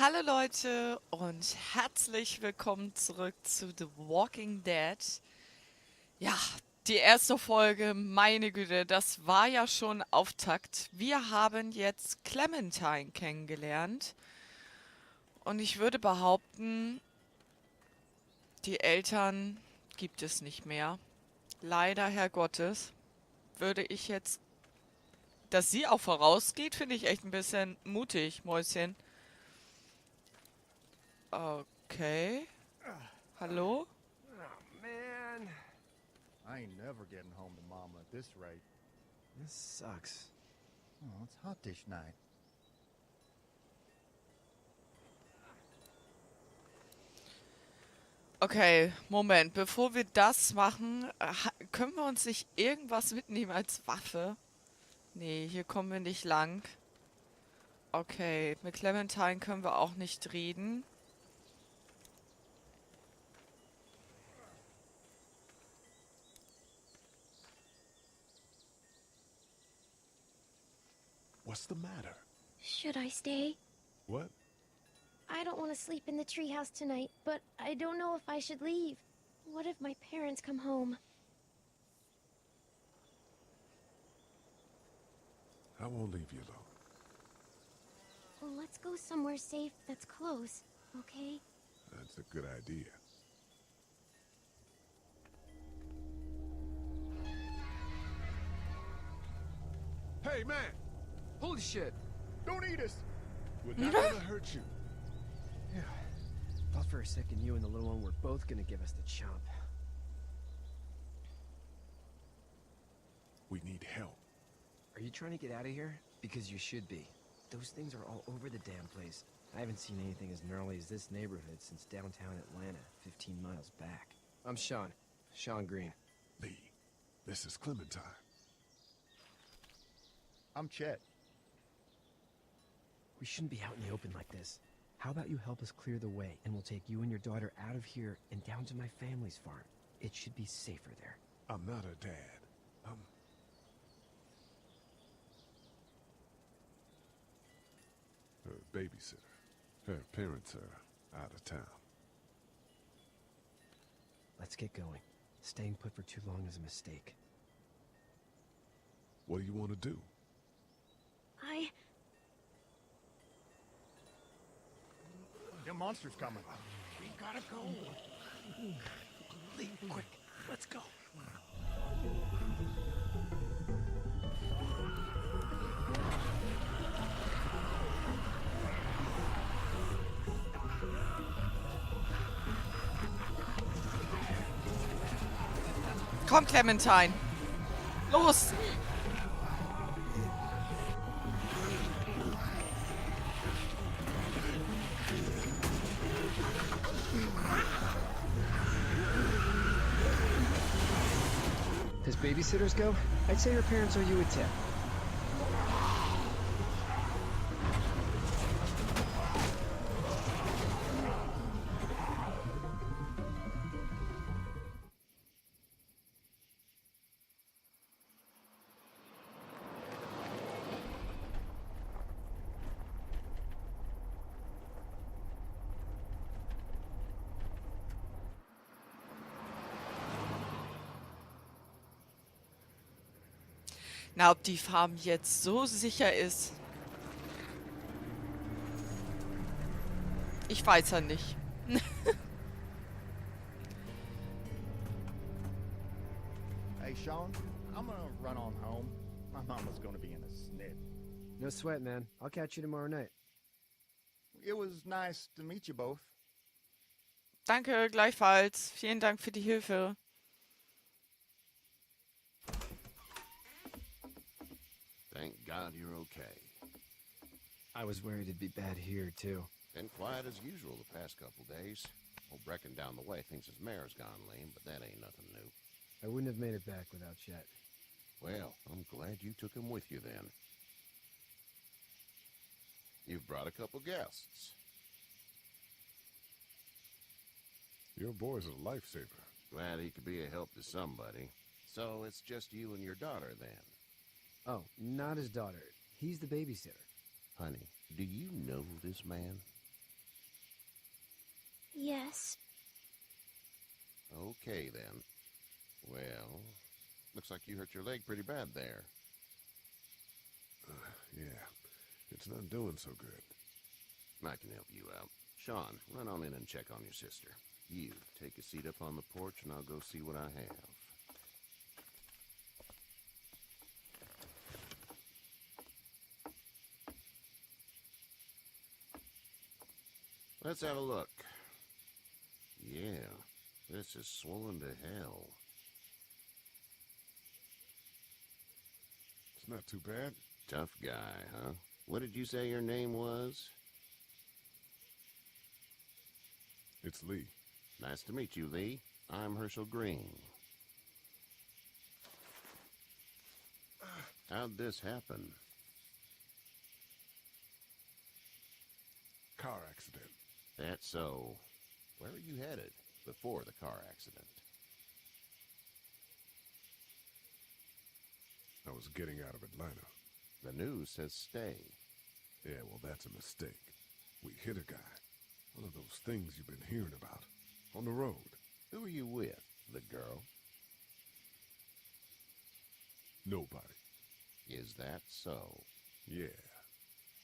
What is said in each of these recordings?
Hallo Leute und herzlich willkommen zurück zu The Walking Dead. Ja, die erste Folge, meine Güte, das war ja schon Auftakt. Wir haben jetzt Clementine kennengelernt und ich würde behaupten, die Eltern gibt es nicht mehr. Leider, Herr Gottes, würde ich jetzt, dass sie auch vorausgeht, finde ich echt ein bisschen mutig, Mäuschen. Okay, hallo? Oh, man. I ain't never getting home to Mama at this rate. This sucks. Oh, it's hot this night. Okay, Moment. Bevor wir das machen, können wir uns nicht irgendwas mitnehmen als Waffe? Nee, hier kommen wir nicht lang. Okay, mit Clementine können wir auch nicht reden. What's the matter? Should I stay? What? I don't want to sleep in the treehouse tonight, but I don't know if I should leave. What if my parents come home? I won't leave you alone. Well, let's go somewhere safe that's close, okay? That's a good idea. Hey, man! Holy shit. Don't eat us! We're not gonna hurt you. Yeah. Thought for a second you and the little one were both gonna give us the chomp. We need help. Are you trying to get out of here? Because you should be. Those things are all over the damn place. I haven't seen anything as gnarly as this neighborhood since downtown Atlanta, 15 miles back. I'm Sean. Sean Green. Lee, this is Clementine. I'm Chet. We shouldn't be out in the open like this. How about you help us clear the way, and we'll take you and your daughter out of here and down to my family's farm. It should be safer there. I'm not her dad. I'm... her babysitter. Her parents are out of town. Let's get going. Staying put for too long is a mistake. What do you want to do? The monster's coming. We gotta go. Lee, quick, let's go. Komm, Clementine. Los! As babysitters go, I'd say her parents owe you a tip. Na, ob die Farm jetzt so sicher ist. Ich weiß ja nicht. Hey, Sean, I'm gonna run on home. My mama's gonna be in a snit. No sweat, man. I'll catch you tomorrow night. It was nice to meet you both. Danke, gleichfalls. Vielen Dank für die Hilfe. Thank God you're okay. I was worried it'd be bad here, too. Been quiet as usual the past couple days. Old Brecken down the way thinks his mare's gone lame, but that ain't nothing new. I wouldn't have made it back without Chet. Well, I'm glad you took him with you then. You've brought a couple guests. Your boy's a lifesaver. Glad he could be a help to somebody. So it's just you and your daughter then. Oh, not his daughter. He's the babysitter. Honey, do you know this man? Yes. Okay, then. Well, looks like you hurt your leg pretty bad there. Yeah, it's not doing so good. I can help you out. Sean, run on in and check on your sister. You, take a seat up on the porch and I'll go see what I have. Let's have a look. Yeah, this is swollen to hell. It's not too bad. Tough guy, huh? What did you say your name was? It's Lee. Nice to meet you, Lee. I'm Herschel Green. How'd this happen? Car accident. That's so. Where were you headed before the car accident? I was getting out of Atlanta. The news says stay. Yeah, well, that's a mistake. We hit a guy. One of those things you've been hearing about. On the road. Who are you with? The girl? Nobody. Is that so? Yeah,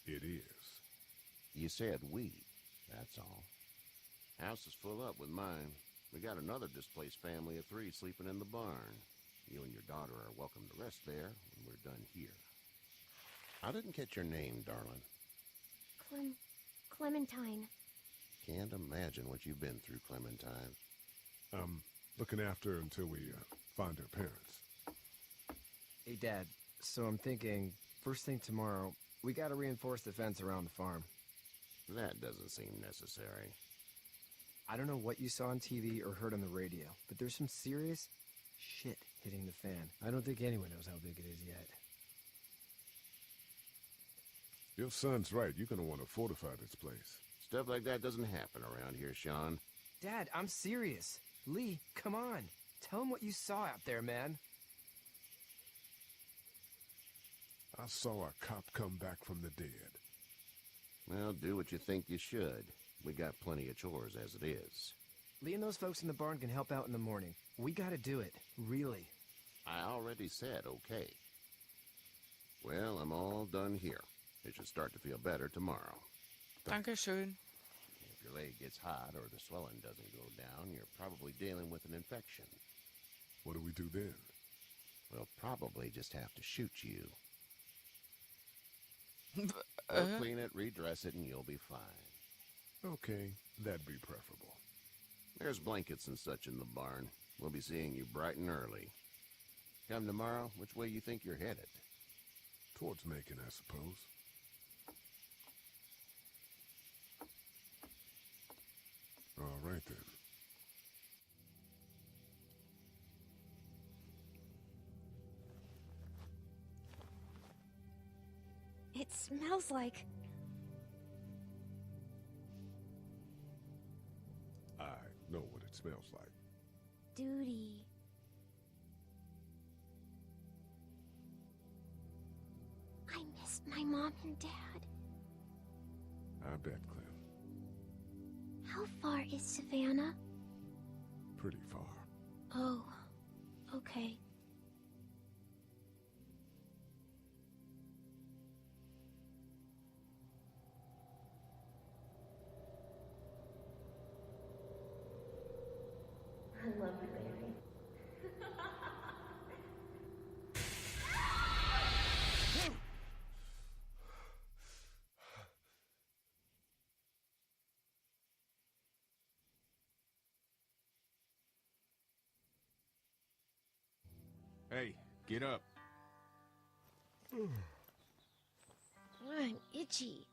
it is. You said we. That's all. House is full up with mine. We got another displaced family of 3 sleeping in the barn. You and your daughter are welcome to rest there when we're done here. I didn't catch your name, darling. Clementine. Can't imagine what you've been through, Clementine. I'm looking after her until we find her parents. Hey, Dad. So I'm thinking, first thing tomorrow, we gotta reinforce the fence around the farm. That doesn't seem necessary. I don't know what you saw on TV or heard on the radio, but there's some serious shit hitting the fan. I don't think anyone knows how big it is yet. Your son's right. You're gonna want to fortify this place. Stuff like that doesn't happen around here, Sean. Dad, I'm serious. Lee, come on. Tell him what you saw out there, man. I saw a cop come back from the dead. Well, do what you think you should. We got plenty of chores as it is. Lee and those folks in the barn can help out in the morning. We gotta do it. Really. I already said okay. Well, I'm all done here. It should start to feel better tomorrow. Dankeschön. If your leg gets hot or the swelling doesn't go down, you're probably dealing with an infection. What do we do then? We'll probably just have to shoot you. We'll Uh, clean it, redress it, and you'll be fine. Okay, that'd be preferable. There's blankets and such in the barn. We'll be seeing you bright and early. Come tomorrow, which way you think you're headed? Towards Macon, I suppose. All right, then. It smells like... I know what it smells like. duty. I missed my mom and dad. I bet, Clem. How far is Savannah? Pretty far. Oh, okay. I love you, baby. Hey, get up. I'm itchy.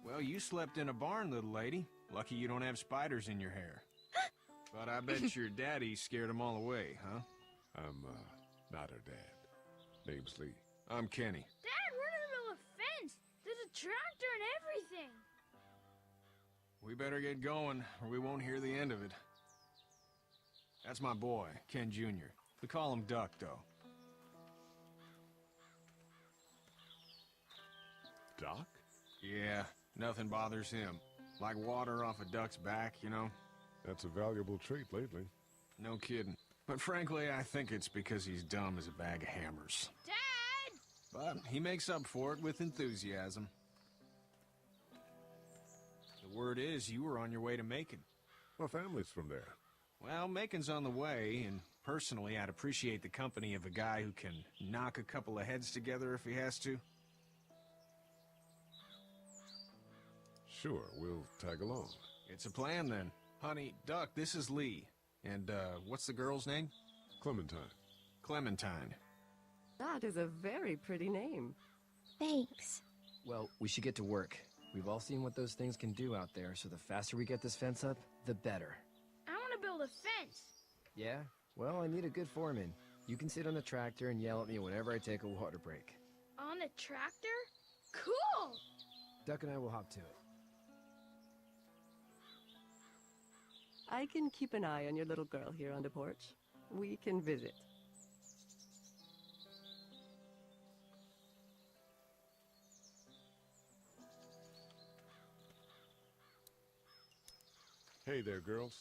Well, you slept in a barn, little lady. Lucky you don't have spiders in your hair. But I bet your daddy scared them all away, huh? I'm, not her dad. Name's Lee. I'm Kenny. Dad, we're in the middle of a fence. There's a tractor and everything. We better get going, or we won't hear the end of it. That's my boy, Ken Jr. We call him Duck, though. Doc? Yeah, nothing bothers him. Like water off a duck's back, you know? That's a valuable trait lately. No kidding. But frankly, I think it's because he's dumb as a bag of hammers. Dad! But he makes up for it with enthusiasm. The word is you were on your way to Macon. My family's from there. Well, Macon's on the way, and personally, I'd appreciate the company of a guy who can knock a couple of heads together if he has to. Sure, we'll tag along. It's a plan, then. Honey, Duck, this is Lee. And, what's the girl's name? Clementine. Clementine. That is a very pretty name. Thanks. Well, we should get to work. We've all seen what those things can do out there, so the faster we get this fence up, the better. I want to build a fence. Yeah? Well, I need a good foreman. You can sit on the tractor and yell at me whenever I take a water break. On the tractor? Cool! Duck and I will hop to it. I can keep an eye on your little girl here on the porch. We can visit. Hey there, girls.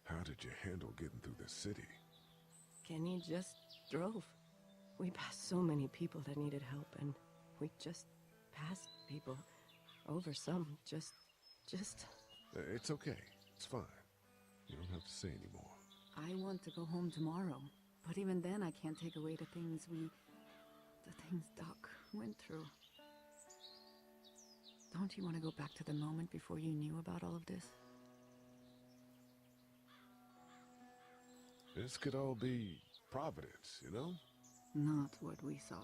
How did you handle getting through the city? Kenny just drove. We passed so many people that needed help, and we just passed people. Over some, just... It's okay. It's fine. You don't have to say anymore. I want to go home tomorrow, but even then I can't take away the things Doc went through. Don't you want to go back to the moment before you knew about all of this? This could all be Providence, you know? Not what we saw.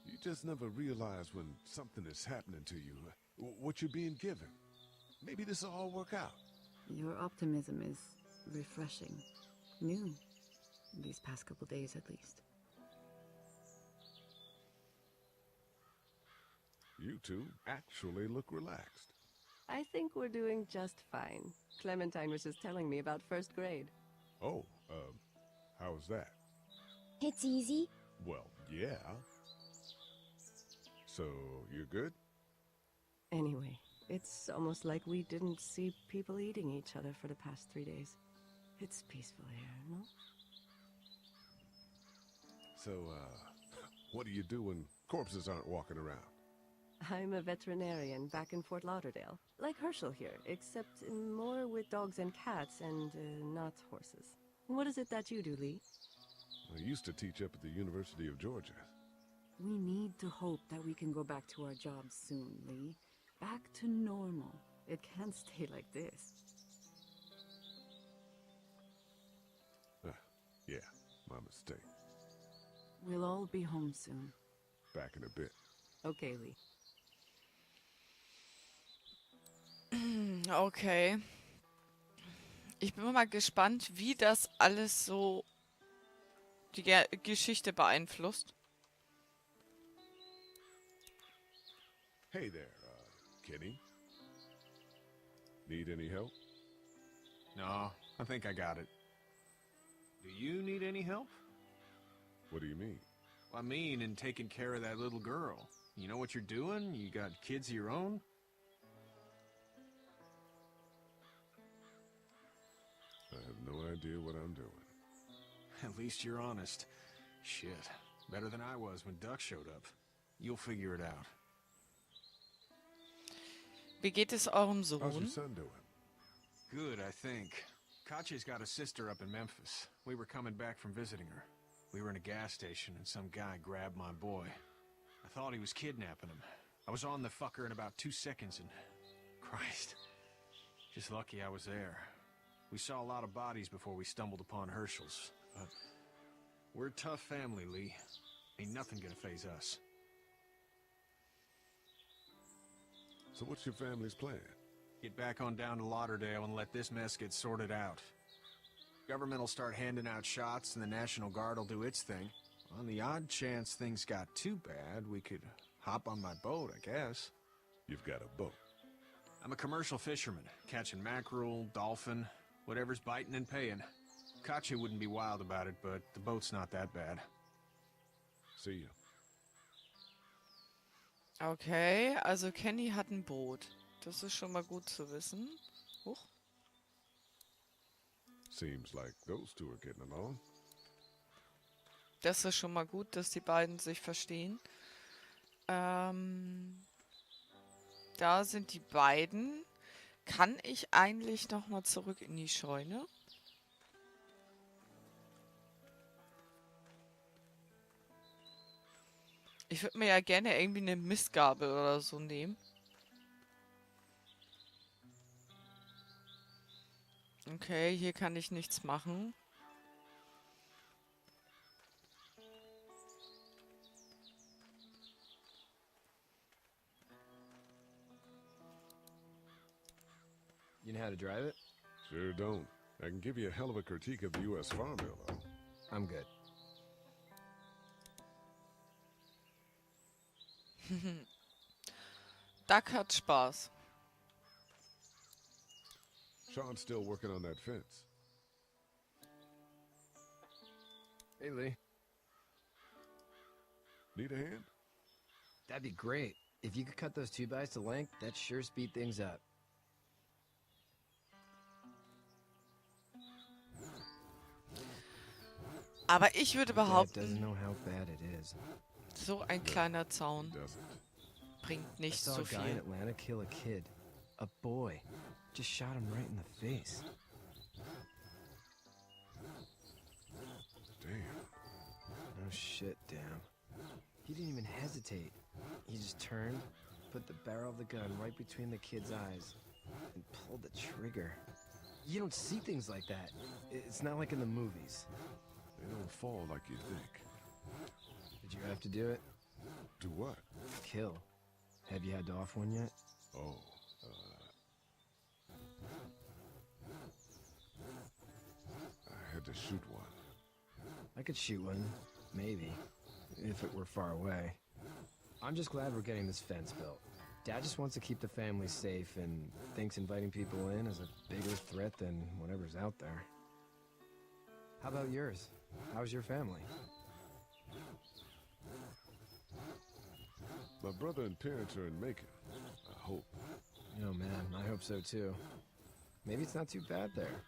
You just never realize when something is happening to you, what you're being given. Maybe this will all work out. Your optimism is refreshing. New. These past couple days, at least. You two actually look relaxed. I think we're doing just fine. Clementine was just telling me about first grade. Oh, how's that? It's easy. Well, yeah. So, you're good? Anyway, it's almost like we didn't see people eating each other for the past 3 days. It's peaceful here, no? So, what do you do when corpses aren't walking around? I'm a veterinarian back in Fort Lauderdale. Like Herschel here, except more with dogs and cats and not horses. What is it that you do, Lee? I used to teach up at the University of Georgia. We need to hope that we can go back to our jobs soon, Lee. Back to normal. It can't stay like this. Yeah, my mistake. We'll all be home soon. Back in a bit. Okay, Lee. Okay. Ich bin mal gespannt, wie das alles so die Geschichte beeinflusst. Hey there, Kenny. Need any help? No, I think I got it. Do you need any help? What do you mean? I mean, in taking care of that little girl. You know what you're doing? You got kids of your own? I have no idea what I'm doing. At least you're honest. Shit. Better than I was when Duck showed up. You'll figure it out. Wie geht es eurem How's your Sohn? son doing? Good, I think. Katya's got a sister up in Memphis. We were coming back from visiting her. We were in a gas station and some guy grabbed my boy. I thought he was kidnapping him. I was on the fucker in about 2 seconds and... Christ. Just lucky I was there. We saw a lot of bodies before we stumbled upon Herschel's. But we're a tough family, Lee. Ain't nothing gonna faze us. So what's your family's plan? Get back on down to Lauderdale and let this mess get sorted out. Government will start handing out shots and the National Guard will do its thing. On the odd chance things got too bad, we could hop on my boat, I guess. You've got a boat. I'm a commercial fisherman, catching mackerel, dolphin, whatever's biting and paying. Katya wouldn't be wild about it, but the boat's not that bad. See you. Okay, also Kenny hat ein Boot. Das ist schon mal gut zu wissen. Huch. Seems like those two are getting along. Das ist schon mal gut, dass die beiden sich verstehen. Da sind die beiden. Kann ich eigentlich noch mal zurück in die Scheune? Ich würde mir ja gerne irgendwie eine Mistgabel oder so nehmen. Okay, hier kann ich nichts machen. You know how to drive it? Sure don't. I can give you a hell of a critique of the U.S. Farm Bill, though. I'm good. Duck hat Spaß. Sean's still working on that fence. Hey, Lee. Need a hand? That'd be great. If you could cut those 2x to length, that'd sure speed things up. Aber ich würde Dad doesn't behaupten, know how bad it is. so ein kleiner Zaun Doesn't. bringt I nicht saw so a guy in viel. Atlanta kill a kid. A boy. Just shot him right in the face. Damn. No shit, damn. He didn't even hesitate. He just turned, put the barrel of the gun right between the kid's eyes, and pulled the trigger. You don't see things like that. It's not like in the movies. They don't fall like you think. Did you have to do it? Do what? Kill. Have you had to off one yet? Oh, I had to shoot one. I could shoot one, maybe, if it were far away. I'm just glad we're getting this fence built. Dad just wants to keep the family safe and thinks inviting people in is a bigger threat than whatever's out there. How about yours? How's your family? My brother and parents are in Macon. I hope. Oh man, I hope so too. Maybe it's not too bad there.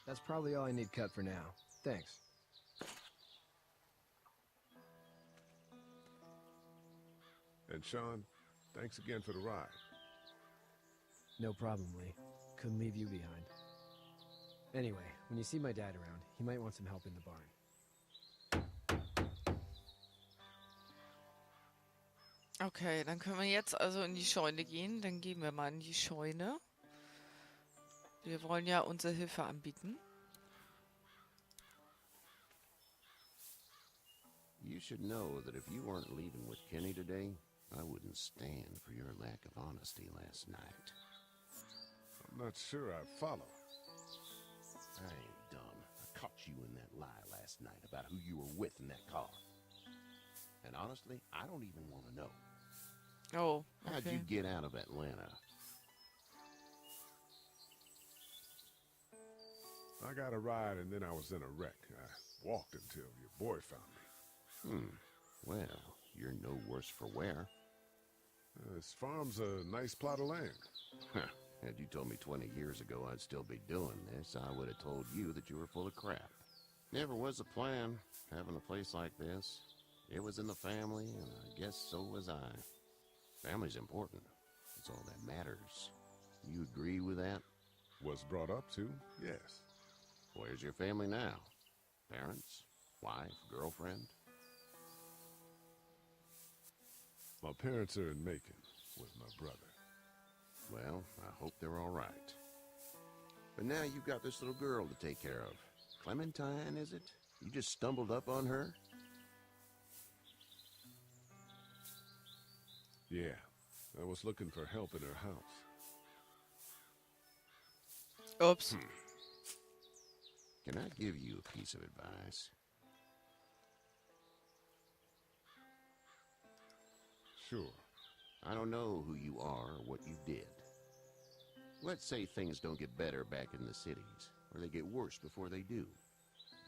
That's probably all I need cut for now. Thanks. And Sean, thanks again for the ride. No problem, Lee. Couldn't leave you behind. Anyway, when you see my dad around, he might want some help in the barn. Okay, dann können wir jetzt also in die Scheune gehen. Dann gehen wir mal in die Scheune. Wir wollen ja unsere Hilfe anbieten. You should know that if you weren't leaving with Kenny today, I wouldn't stand for your lack of honesty last night. I'm not sure I follow. I ain't dumb. I caught you in that lie last night about who you were with in that car. And honestly, I don't even want to know. Oh, How'd you okay. get out of Atlanta? I got a ride and then I was in a wreck. I walked until your boy found me. Well, you're no worse for wear. This farm's a nice plot of land. Had you told me 20 years ago I'd still be doing this, I would have told you that you were full of crap. Never was a plan, having a place like this. It was in the family, and I guess so was I. Family's important. It's all that matters. You agree with that? Was brought up to, yes. Where's your family now? Parents? Wife? Girlfriend? My parents are in Macon with my brother. Well, I hope they're all right. But now you've got this little girl to take care of. Clementine, is it? You just stumbled up on her? Yeah, I was looking for help in her house. Oops. Can I give you a piece of advice? Sure. I don't know who you are or what you did. Let's say things don't get better back in the cities, or they get worse before they do.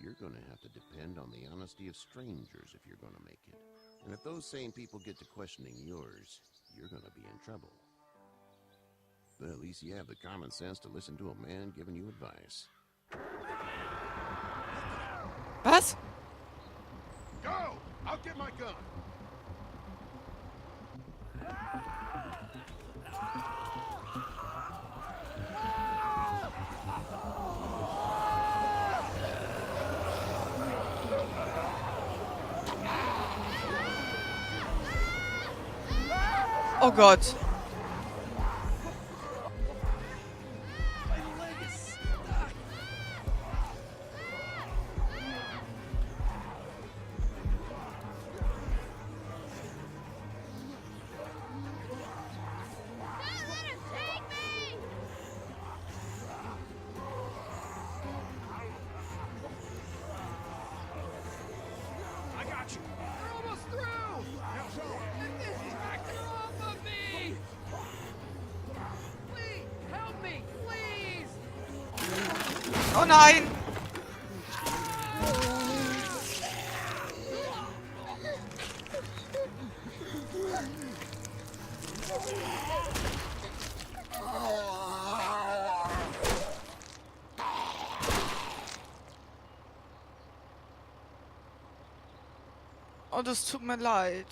You're going to have to depend on the honesty of strangers if you're going to make it. And if those same people get to questioning yours, you're gonna be in trouble. But at least you have the common sense to listen to a man giving you advice. Was? Go! I'll get my gun. Oh Gott. I got you. We're almost through! Now, Sean, get this tractor off of me! Please, help me, please! Oh nein! Oh, das tut mir leid.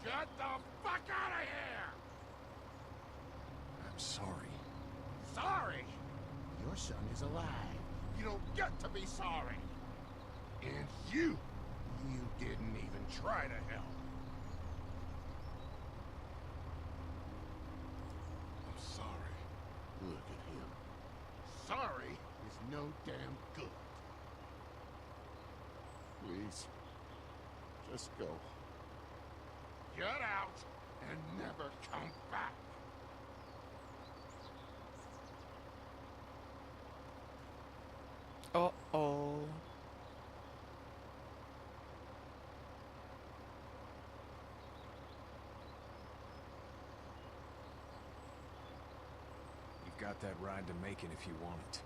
Get the fuck out of here! I'm sorry. Sorry? Your son is alive. You don't get to be sorry. And you didn't even try to help. I'm sorry. Look at him. Sorry is no damn good. Please. Just go. Get out and never come back. Oh. You've got that ride to Macon if you want it.